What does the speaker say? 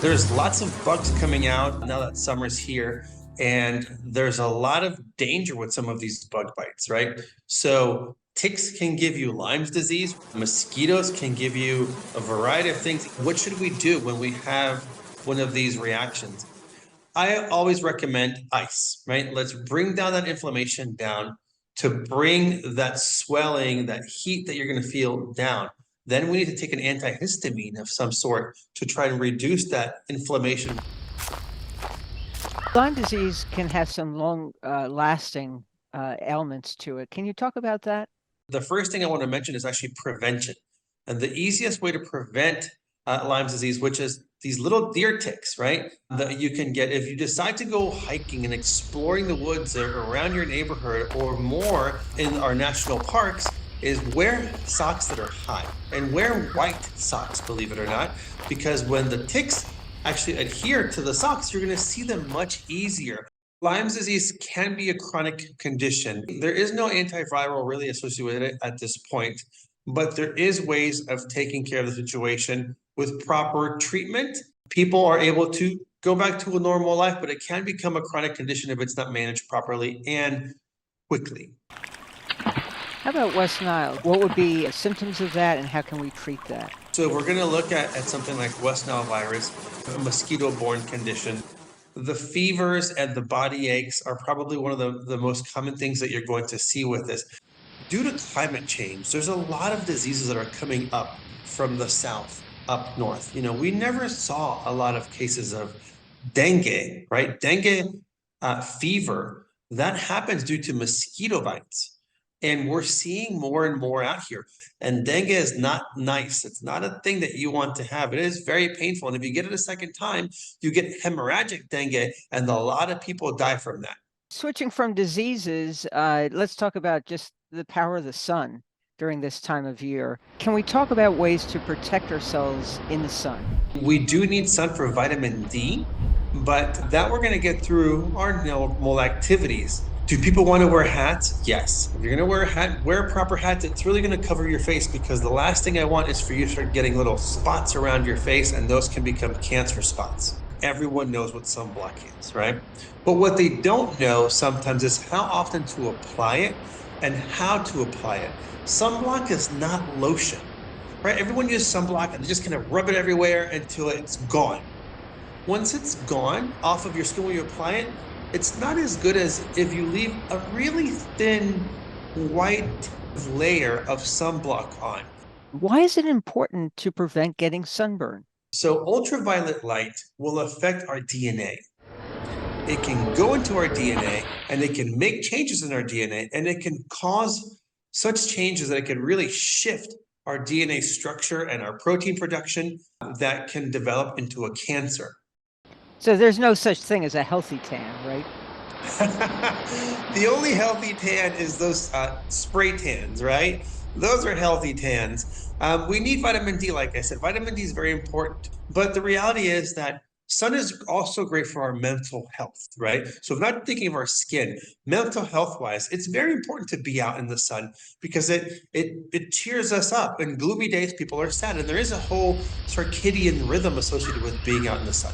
There's lots of bugs coming out now that summer's here, and there's a lot of danger with some of these bug bites, right? So ticks can give you Lyme's disease, mosquitoes can give you a variety of things. What should we do when we have one of these reactions? I always recommend ice, right? Let's bring down that inflammation down to bring that swelling, that heat that you're going to feel down. Then we need to take an antihistamine of some sort to try and reduce that inflammation. Lyme disease can have some long lasting ailments to it. Can you talk about that? The first thing I want to mention is actually prevention. And the easiest way to prevent Lyme's disease, which is these little deer ticks, right? That you can get if you decide to go hiking and exploring the woods around your neighborhood or more in our national parks, is wear socks that are high and wear white socks, believe it or not, because when the ticks actually adhere to the socks, you're going to see them much easier. Lyme's disease can be a chronic condition. There is no antiviral really associated with it at this point, but there is ways of taking care of the situation with proper treatment. People are able to go back to a normal life, but it can become a chronic condition if it's not managed properly and quickly. How about West Nile? What would be symptoms of that and how can we treat that? So if we're going to look at something like West Nile virus, a mosquito-borne condition, the fevers and the body aches are probably one of the most common things that you're going to see with this. Due to climate change, there's a lot of diseases that are coming up from the south up north. You know, we never saw a lot of cases of dengue, right? Dengue fever, that happens due to mosquito bites. And we're seeing more and more out here. And dengue is not nice. It's not a thing that you want to have. It is very painful. And if you get it a second time, you get hemorrhagic dengue, and a lot of people die from that. Switching from diseases, let's talk about just the power of the sun during this time of year. Can we talk about ways to protect ourselves in the sun? We do need sun for vitamin D, but that we're going to get through our normal activities. Do people want to wear hats? Yes. If you're going to wear a hat, wear a proper hat that's really going to cover your face, because the last thing I want is for you to start getting little spots around your face, and those can become cancer spots. Everyone knows what sunblock is, right? But what they don't know sometimes is how often to apply it and how to apply it. Sunblock is not lotion, right? Everyone uses sunblock and they just kind of rub it everywhere until it's gone. Once it's gone off of your skin when you apply it, it's not as good as if you leave a really thin white layer of sunblock on. Why is it important to prevent getting sunburn? So ultraviolet light will affect our DNA. It can go into our DNA and it can make changes in our DNA, and it can cause such changes that it can really shift our DNA structure and our protein production that can develop into a cancer. So there's no such thing as a healthy tan, right? The only healthy tan is those spray tans, right? Those are healthy tans. We need vitamin D, like I said. Vitamin D is very important. But the reality is that sun is also great for our mental health, right? So if not thinking of our skin, mental health-wise, it's very important to be out in the sun, because it cheers us up. In gloomy days, people are sad. And there is a whole circadian rhythm associated with being out in the sun.